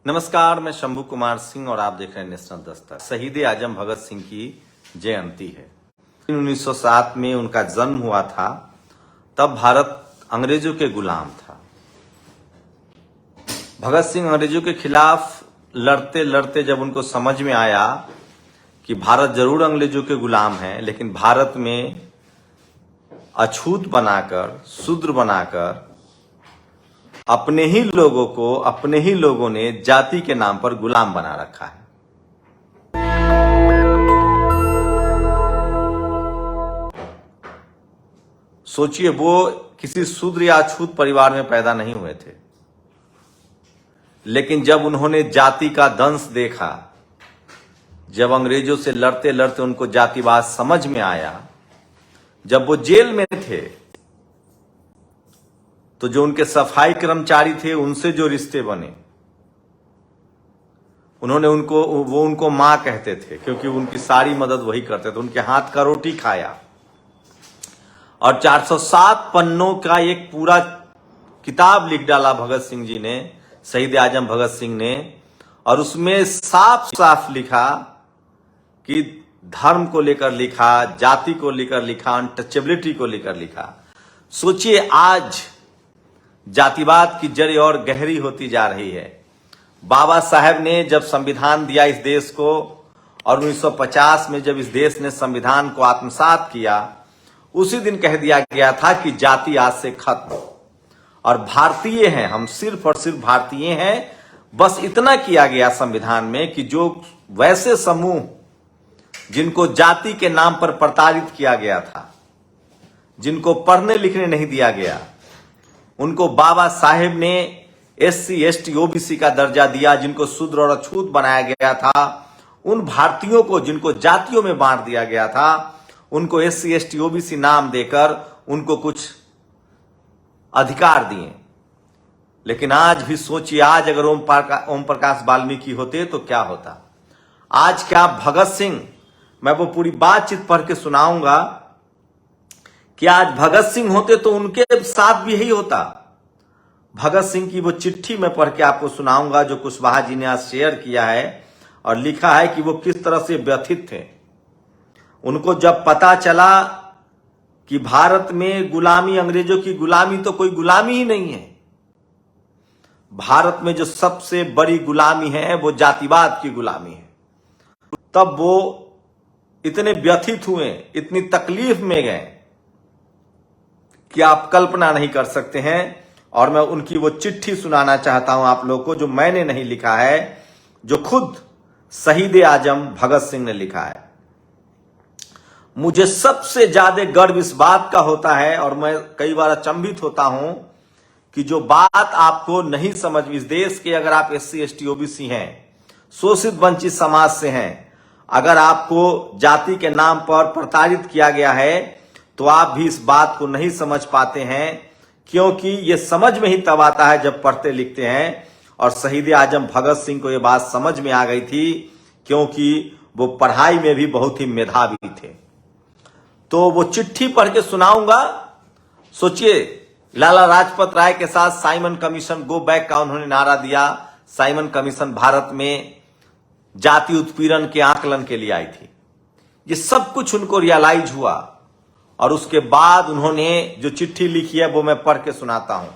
नमस्कार, मैं शंभू कुमार सिंह और आप देख रहे हैं नेशनल दस्तक। शहीद आजम भगत सिंह की जयंती है। 1907 में उनका जन्म हुआ था। तब भारत अंग्रेजों के गुलाम था। भगत सिंह अंग्रेजों के खिलाफ लड़ते लड़ते जब उनको समझ में आया कि भारत जरूर अंग्रेजों के गुलाम है, लेकिन भारत में अछूत बनाकर, शूद्र बनाकर अपने ही लोगों ने जाति के नाम पर गुलाम बना रखा है। सोचिए, वो किसी शूद्र या अछूत परिवार में पैदा नहीं हुए थे, लेकिन जब उन्होंने जाति का दंश देखा, जब अंग्रेजों से लड़ते लड़ते उनको जातिवाद समझ में आया, जब वो जेल में थे, तो जो उनके सफाई कर्मचारी थे उनसे जो रिश्ते बने, वो उनको मां कहते थे, क्योंकि उनकी सारी मदद वही करते थे। उनके हाथ का रोटी खाया और 407 पन्नों का एक पूरा किताब लिख डाला भगत सिंह जी ने, शहीद आजम भगत सिंह ने, और उसमें साफ साफ लिखा कि धर्म को लेकर लिखा, जाति को लेकर लिखा, अनटचेबिलिटी को लेकर लिखा। सोचिए, आज जातिवाद की जड़ और गहरी होती जा रही है। बाबा साहेब ने जब संविधान दिया इस देश को, और 1950 में जब इस देश ने संविधान को आत्मसात किया, उसी दिन कह दिया गया था कि जाति आज से खत्म, और भारतीय हैं हम, सिर्फ और सिर्फ भारतीय हैं। बस इतना किया गया संविधान में कि जो वैसे समूह जिनको जाति के नाम पर प्रताड़ित किया गया था, जिनको पढ़ने लिखने नहीं दिया गया, उनको बाबा साहेब ने SC ST OBC का दर्जा दिया। जिनको शूद्र और अछूत बनाया गया था, उन भारतीयों को जिनको जातियों में बांट दिया गया था, उनको SC ST OBC नाम देकर उनको कुछ अधिकार दिए। लेकिन आज भी सोचिए, आज अगर ओम प्रकाश वाल्मीकि होते तो क्या होता। आज क्या भगत सिंह, मैं वो पूरी बातचीत पढ़ के सुनाऊंगा कि आज भगत सिंह होते तो उनके साथ भी यही होता। भगत सिंह की वो चिट्ठी मैं पढ़ के आपको सुनाऊंगा जो कुशवाहा जी ने आज शेयर किया है, और लिखा है कि वो किस तरह से व्यथित थे। उनको जब पता चला कि भारत में गुलामी, अंग्रेजों की गुलामी तो कोई गुलामी ही नहीं है, भारत में जो सबसे बड़ी गुलामी है वो जातिवाद की गुलामी है, तब वो इतने व्यथित हुए, इतनी तकलीफ में गए कि आप कल्पना नहीं कर सकते हैं। और मैं उनकी वो चिट्ठी सुनाना चाहता हूं आप लोगों को, जो मैंने नहीं लिखा है, जो खुद शहीद आजम भगत सिंह ने लिखा है। मुझे सबसे ज्यादा गर्व इस बात का होता है, और मैं कई बार अचंभित होता हूं कि जो बात आपको नहीं समझ, इस देश के अगर आप SC ST OBC हैं, शोषित वंचित समाज से हैं, अगर आपको जाति के नाम पर प्रताड़ित किया गया है, तो आप भी इस बात को नहीं समझ पाते हैं, क्योंकि ये समझ में ही तब आता है जब पढ़ते लिखते हैं। और शहीद आजम भगत सिंह को ये बात समझ में आ गई थी, क्योंकि वो पढ़ाई में भी बहुत ही मेधावी थे। तो वो चिट्ठी पढ़ के सुनाऊंगा। सोचिए, लाला लाजपत राय के साथ साइमन कमीशन गो बैक का उन्होंने नारा दिया। साइमन कमीशन भारत में जाति उत्पीड़न के आकलन के लिए आई थी। ये सब कुछ उनको रियलाइज हुआ, और उसके बाद उन्होंने जो चिट्ठी लिखी है वो मैं पढ़ के सुनाता हूं।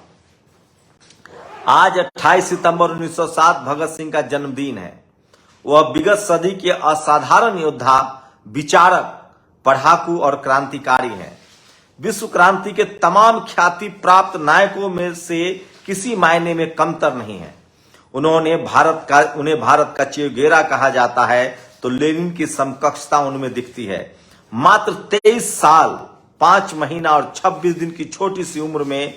आज 28 सितंबर 1907 भगत सिंह का जन्मदिन है। वह विगत सदी के असाधारण योद्धा, विचारक, पढ़ाकू और क्रांतिकारी हैं। विश्व क्रांति के तमाम ख्याति प्राप्त नायकों में से किसी मायने में कमतर नहीं है। उन्हें भारत का चे गुवेरा कहा जाता है, तो लेनिन की समकक्षता उनमें दिखती है। मात्र 23 साल 5 महीना और 26 दिन की छोटी सी उम्र में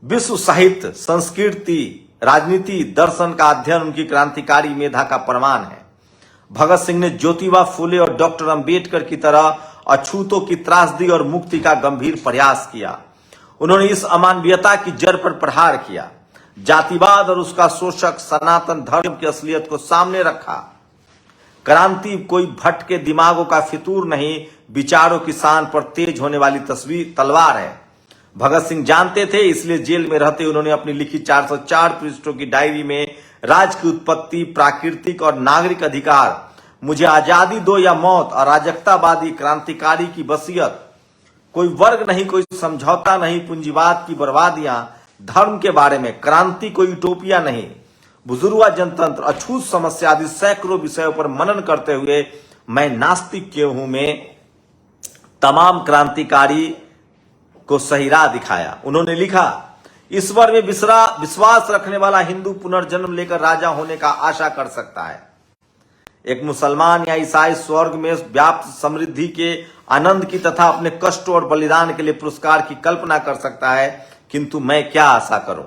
विश्व साहित्य, संस्कृति, राजनीति, दर्शन का अध्ययन उनकी क्रांतिकारी मेधा का प्रमाण है। भगत सिंह ने ज्योतिबा फुले और डॉक्टर अंबेडकर की तरह अछूतों की त्रासदी और मुक्ति का गंभीर प्रयास किया। उन्होंने इस अमानवीयता की जड़ पर प्रहार किया, जातिवाद और उसका शोषक सनातन धर्म की असलियत को सामने रखा। क्रांति कोई भटके दिमागों का फितूर नहीं, विचारों की शान पर तेज होने वाली तलवार है। भगत सिंह जानते थे, इसलिए जेल में रहते उन्होंने अपनी लिखी 404 पृष्ठों की डायरी में राज की उत्पत्ति, प्राकृतिक और नागरिक अधिकार, मुझे आजादी दो या मौत, अराजकतावादी क्रांतिकारी की वसीयत, कोई वर्ग नहीं, कोई समझौता नहीं, पूंजीवाद की बर्बादियां, धर्म के बारे में, क्रांति कोई यूटोपिया नहीं, बुजुर्गा जनतंत्र, अछूत समस्या आदि सैकड़ों विषयों पर मनन करते हुए मैं नास्तिक क्यों हूं में तमाम क्रांतिकारी को सही राह दिखाया। उन्होंने लिखा, ईश्वर में विश्वास रखने वाला हिंदू पुनर्जन्म लेकर राजा होने का आशा कर सकता है। एक मुसलमान या ईसाई स्वर्ग में व्याप्त समृद्धि के आनंद की तथा अपने कष्टों और बलिदान के लिए पुरस्कार की कल्पना कर सकता है, किंतु मैं क्या आशा करूं?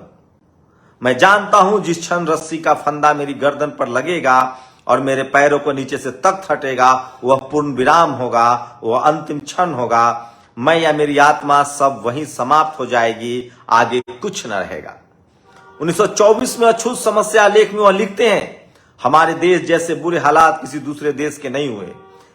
मैं जानता हूं जिस क्षण रस्सी का फंदा मेरी गर्दन पर लगेगा और मेरे पैरों को नीचे से तख्त हटेगा, वह पूर्ण विराम होगा, वह अंतिम क्षण होगा। मैं या मेरी आत्मा सब वहीं समाप्त हो जाएगी, आगे कुछ न रहेगा। 1924 में अछूत समस्या लेख में वह लिखते हैं, हमारे देश जैसे बुरे हालात किसी दूसरे देश के नहीं हुए।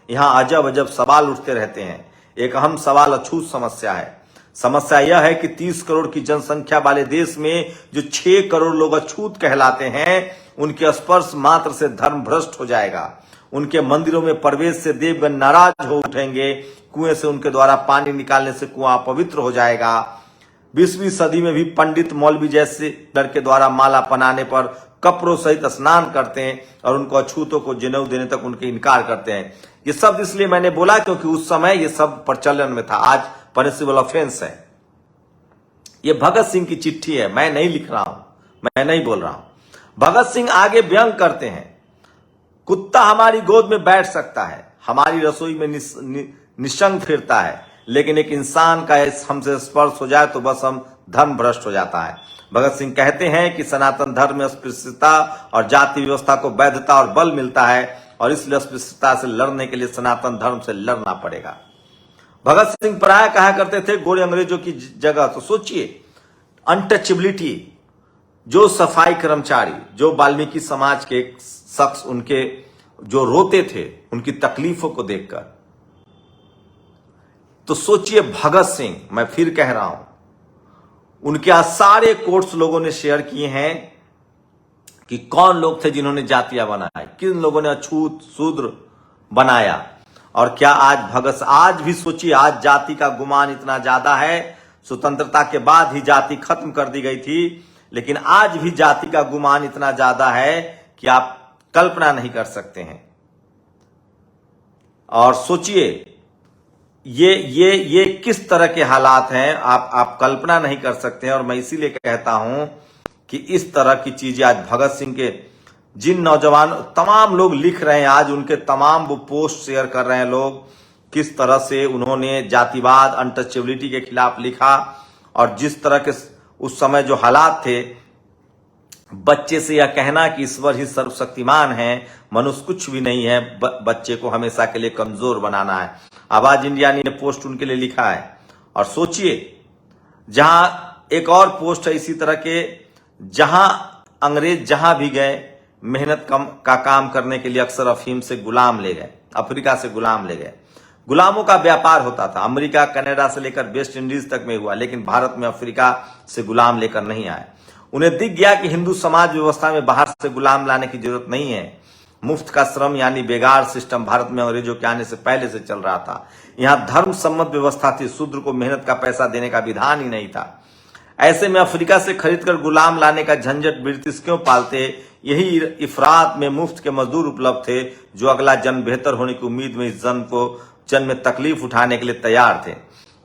यहां अजब अजब सवाल उठते रहते हैं। एक अहम सवाल अछूत समस्या है। समस्या यह है कि 30 करोड़ की जनसंख्या वाले देश में जो 6 करोड़ लोग अछूत कहलाते हैं, उनके स्पर्श मात्र से धर्म भ्रष्ट हो जाएगा। उनके मंदिरों में प्रवेश से देवगण नाराज हो उठेंगे। कुएं से उनके द्वारा पानी निकालने से कुआं पवित्र हो जाएगा। 20वीं सदी में भी पंडित मौलवी जैसे दर के द्वारा माला पहनाने पर कपड़ों सहित स्नान करते हैं और उनको अछूतों को जनेऊ देने तक उनके इनकार करते हैं। ये शब्द इसलिए मैंने बोला क्योंकि उस समय ये सब प्रचलन में था, आज पनिशेबल ऑफेंस है। ये भगत सिंह की चिट्ठी है, मैं नहीं लिख रहा हूं, मैं नहीं बोल रहा हूं। भगत सिंह आगे व्यंग करते हैं, कुत्ता हमारी गोद में बैठ सकता है, हमारी रसोई में निशंक फिरता है, लेकिन एक इंसान का हमसे स्पर्श हो जाए तो बस हम धर्म भ्रष्ट हो जाता है। भगत सिंह कहते हैं कि सनातन धर्म में अस्पृश्यता और जाति व्यवस्था को वैधता और बल मिलता है और इसलिए अस्पृश्यता से लड़ने के लिए सनातन धर्म से लड़ना पड़ेगा। भगत सिंह प्राय कहा करते थे गोरे अंग्रेजों की जगह। तो सोचिए, अनटचेबिलिटी, जो सफाई कर्मचारी, जो वाल्मीकि समाज के शख्स उनके जो रोते थे उनकी तकलीफों को देखकर, तो सोचिए भगत सिंह, मैं फिर कह रहा हूं, उनके आज सारे कोट्स लोगों ने शेयर किए हैं कि कौन लोग थे जिन्होंने जातियां बनाई, किन लोगों ने अछूत शूद्र बनाया। और क्या आज भी सोचिए, आज जाति का गुमान इतना ज्यादा है। स्वतंत्रता के बाद ही जाति खत्म कर दी गई थी, लेकिन आज भी जाति का गुमान इतना ज्यादा है कि आप कल्पना नहीं कर सकते हैं। और सोचिए ये किस तरह के हालात हैं, आप कल्पना नहीं कर सकते हैं। और मैं इसीलिए कहता हूं कि इस तरह की चीजें आज भगत सिंह के जिन नौजवान तमाम लोग लिख रहे हैं, आज उनके तमाम वो पोस्ट शेयर कर रहे हैं लोग, किस तरह से उन्होंने जातिवाद, अनटचेबिलिटी के खिलाफ लिखा। और जिस तरह के उस समय जो हालात थे, बच्चे से यह कहना कि ईश्वर ही सर्वशक्तिमान है, मनुष्य कुछ भी नहीं है, बच्चे को हमेशा के लिए कमजोर बनाना है। आवाज इंडिया ने पोस्ट उनके लिए लिखा है। और सोचिए, जहां एक और पोस्ट है इसी तरह के, जहां अंग्रेज जहां भी गए मेहनत का काम करने के लिए अक्सर अफीम से गुलाम ले गए, अफ्रीका से गुलाम ले गए। गुलामों का व्यापार होता था, अमेरिका, कनाडा से लेकर वेस्ट इंडीज तक में हुआ, लेकिन भारत में अफ्रीका से गुलाम लेकर नहीं आए। उन्हें दिख गया कि हिंदू समाज व्यवस्था में बाहर से गुलाम लाने की जरूरत नहीं है। मुफ्त का श्रम यानी बेगार सिस्टम भारत में अंग्रेजों के आने से पहले से चल रहा था। यहां धर्म सम्मत व्यवस्था थी, शूद्र को मेहनत का पैसा देने का विधान ही नहीं था। ऐसे में अफ्रीका से खरीदकर गुलाम लाने का झंझट ब्रिटिश क्यों पालते? यही इफरात में मुफ्त के मजदूर उपलब्ध थे, जो अगला जन्म बेहतर होने की उम्मीद में इस जन्म में तकलीफ उठाने के लिए तैयार थे।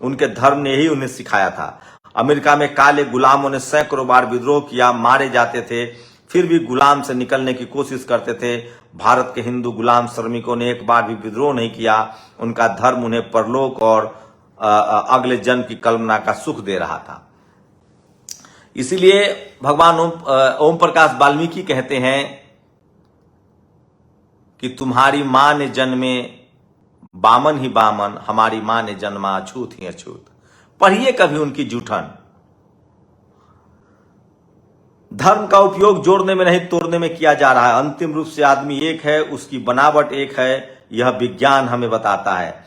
उनके धर्म ने ही उन्हें सिखाया था। अमेरिका में काले गुलामों ने सैकड़ों बार विद्रोह किया, मारे जाते थे, फिर भी गुलाम से निकलने की कोशिश करते थे। भारत के हिंदू गुलाम श्रमिकों ने एक बार भी विद्रोह नहीं किया। उनका धर्म उन्हें परलोक और अगले जन्म की कल्पना का सुख दे रहा था। इसीलिए भगवान ओम प्रकाश वाल्मीकि कहते हैं कि तुम्हारी मां ने जन्मे बामन ही बामन, हमारी मां ने जन्मा अछूत ही अछूत। पढ़िए कभी उनकी जूठन। धर्म का उपयोग जोड़ने में नहीं तोड़ने में किया जा रहा है। अंतिम रूप से आदमी एक है, उसकी बनावट एक है, यह विज्ञान हमें बताता है।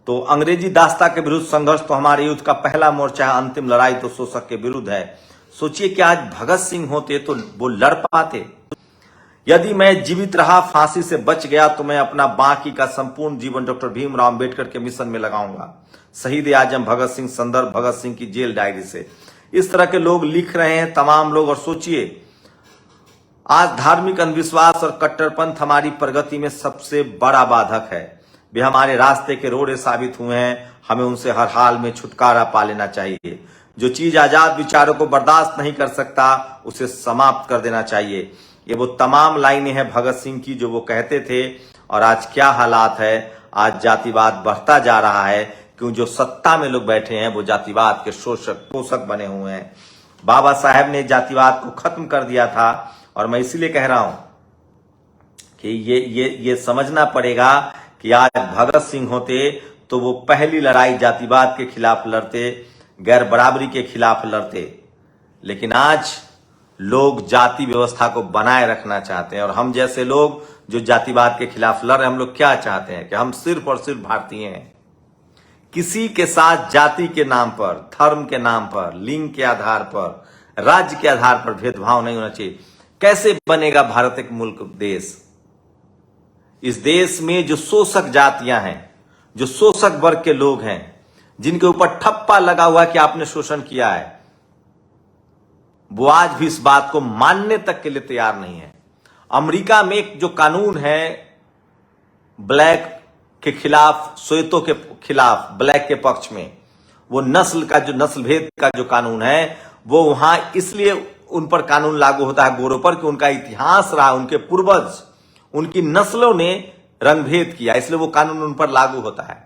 तो अंग्रेजी दास्ता के विरुद्ध संघर्ष तो हमारे युद्ध का पहला मोर्चा है, अंतिम लड़ाई तो शोषक के विरुद्ध है। सोचिए कि आज भगत सिंह होते तो वो लड़ पाते। यदि मैं जीवित रहा, फांसी से बच गया, तो मैं अपना बाकी का संपूर्ण जीवन डॉक्टर भीमराव अंबेडकर के मिशन में लगाऊंगा। शहीद आजम भगत सिंह, संदर्भ भगत सिंह की जेल डायरी से। इस तरह के लोग लिख रहे हैं, तमाम लोग। और सोचिए आज धार्मिक अंधविश्वास और कट्टरपंथ हमारी प्रगति में सबसे बड़ा बाधक है। वे हमारे रास्ते के रोड़े साबित हुए हैं। हमें उनसे हर हाल में छुटकारा पा लेना चाहिए। जो चीज आजाद विचारों को बर्दाश्त नहीं कर सकता, उसे समाप्त कर देना चाहिए। ये वो तमाम लाइनें हैं भगत सिंह की जो वो कहते थे। और आज क्या हालात है, आज जातिवाद बढ़ता जा रहा है, क्यों जो सत्ता में लोग बैठे हैं वो जातिवाद के पोषक बने हुए हैं। बाबा साहेब ने जातिवाद को खत्म कर दिया था। और मैं इसीलिए कह रहा हूं कि ये समझना पड़ेगा कि आज भगत सिंह होते तो वो पहली लड़ाई जातिवाद के खिलाफ लड़ते, गैर बराबरी के खिलाफ लड़ते। लेकिन आज लोग जाति व्यवस्था को बनाए रखना चाहते हैं। और हम जैसे लोग जो जातिवाद के खिलाफ लड़ रहे हैं, हम लोग क्या चाहते हैं कि हम सिर्फ और सिर्फ भारतीय हैं। किसी के साथ जाति के नाम पर, धर्म के नाम पर, लिंग के आधार पर, राज्य के आधार पर भेदभाव नहीं होना चाहिए। कैसे बनेगा भारत एक मुल्क, देश? इस देश में जो शोषक जातियां हैं, जो शोषक वर्ग के लोग हैं, जिनके ऊपर ठप्पा लगा हुआ है कि आपने शोषण किया है, वो आज भी इस बात को मानने तक के लिए तैयार नहीं है। अमेरिका में एक जो कानून है ब्लैक के खिलाफ, श्वेतों के खिलाफ, ब्लैक के पक्ष में, वो नस्ल का जो नस्ल भेद का जो कानून है, वो वहां इसलिए उन पर कानून लागू होता है गोरों पर कि उनका इतिहास रहा, उनके पूर्वज, उनकी नस्लों ने रंगभेद किया, इसलिए वो कानून उन पर लागू होता है।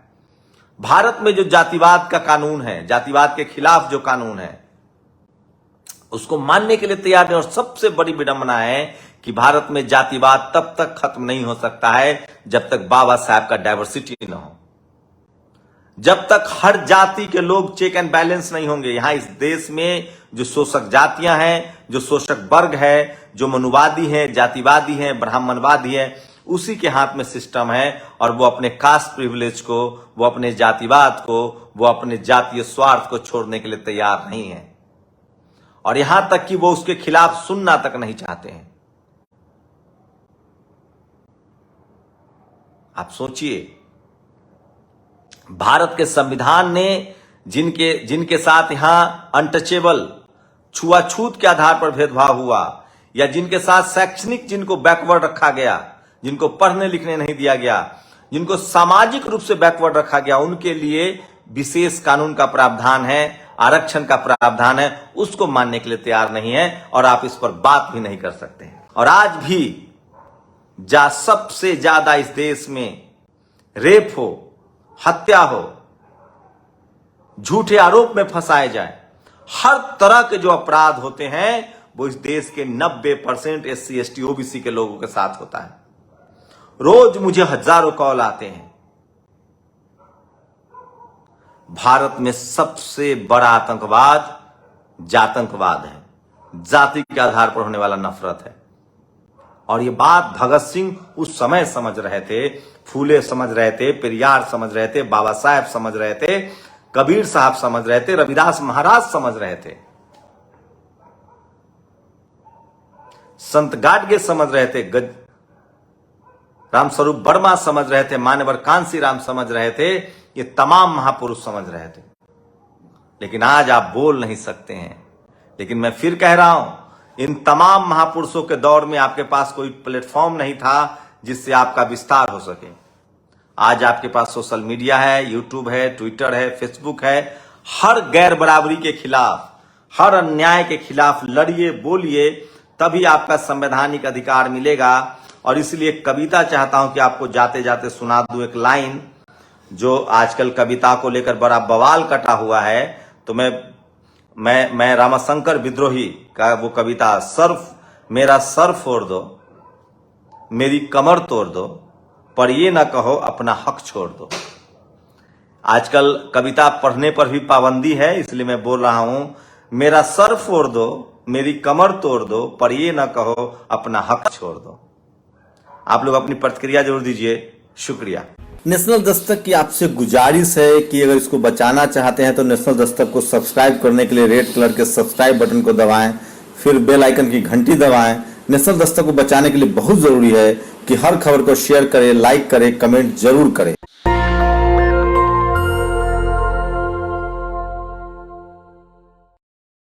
भारत में जो जातिवाद का कानून है, जातिवाद के खिलाफ जो कानून है, उसको मानने के लिए तैयार नहीं। और सबसे बड़ी विडंबना है कि भारत में जातिवाद तब तक खत्म नहीं हो सकता है जब तक बाबा साहब का डाइवर्सिटी न हो, जब तक हर जाति के लोग चेक एंड बैलेंस नहीं होंगे। यहां इस देश में जो शोषक जातियां हैं, जो शोषक वर्ग है, जो मनुवादी हैं, जातिवादी हैं, ब्राह्मणवादी हैं, उसी के हाथ में सिस्टम है। और वो अपने कास्ट प्रिविलेज को, वो अपने जातिवाद को, वो अपने जातीय स्वार्थ को छोड़ने के लिए तैयार नहीं है। और यहां तक कि वो उसके खिलाफ सुनना तक नहीं चाहते हैं। आप सोचिए, भारत के संविधान ने जिनके साथ यहां अनटचेबल, छुआछूत के आधार पर भेदभाव हुआ, या जिनके साथ शैक्षणिक, जिनको बैकवर्ड रखा गया, जिनको पढ़ने लिखने नहीं दिया गया, जिनको सामाजिक रूप से बैकवर्ड रखा गया, उनके लिए विशेष कानून का प्रावधान है, आरक्षण का प्रावधान है, उसको मानने के लिए तैयार नहीं है। और आप इस पर बात भी नहीं कर सकते हैं। और आज भी सबसे ज्यादा इस देश में रेप हो, हत्या हो, झूठे आरोप में फंसाए जाए, हर तरह के जो अपराध होते हैं, वो इस देश के 90% SC ST OBC के लोगों के साथ होता है। रोज मुझे हजारों कॉल आते हैं। भारत में सबसे बड़ा आतंकवाद जातंकवाद है, जाति के आधार पर होने वाला नफरत है। और ये बात भगत सिंह उस समय समझ रहे थे, फूले समझ रहे थे, पेरियार समझ रहे थे, बाबा साहेब समझ रहे थे, कबीर साहब समझ रहे थे, रविदास महाराज समझ रहे थे, संत गाडगे समझ रहे थे, रामस्वरूप वर्मा समझ रहे थे, मान्यवर कांसी राम समझ रहे थे, ये तमाम महापुरुष समझ रहे थे। लेकिन आज आप बोल नहीं सकते हैं। लेकिन मैं फिर कह रहा हूं, इन तमाम महापुरुषों के दौर में आपके पास कोई प्लेटफॉर्म नहीं था जिससे आपका विस्तार हो सके। आज आपके पास सोशल मीडिया है, यूट्यूब है, ट्विटर है, फेसबुक है। हर गैर बराबरी के खिलाफ, हर अन्याय के खिलाफ लड़िए, बोलिए, तभी आपका संवैधानिक अधिकार मिलेगा। और इसलिए कविता चाहता हूं कि आपको जाते जाते सुना दूं एक लाइन, जो आजकल कविता को लेकर बड़ा बवाल कटा हुआ है। तो मैं रामाशंकर विद्रोही का वो कविता, मेरा सर फोड़ दो, मेरी कमर तोड़ दो, पर ये ना कहो अपना हक छोड़ दो। आजकल कविता पढ़ने पर भी पाबंदी है, इसलिए मैं बोल रहा हूं, मेरा सर फोड़ दो, मेरी कमर तोड़ दो, पर ये ना कहो अपना हक छोड़ दो। आप लोग अपनी प्रतिक्रिया जरूर दीजिए। शुक्रिया। नेशनल दस्तक की आपसे गुजारिश है कि अगर इसको बचाना चाहते हैं तो नेशनल दस्तक को सब्सक्राइब करने के लिए रेड कलर के सब्सक्राइब बटन को दबाएं, फिर बेल आइकन की घंटी दबाएं। नेशनल दस्तक को बचाने के लिए बहुत जरूरी है कि हर खबर को शेयर करें, लाइक करें, कमेंट जरूर करें।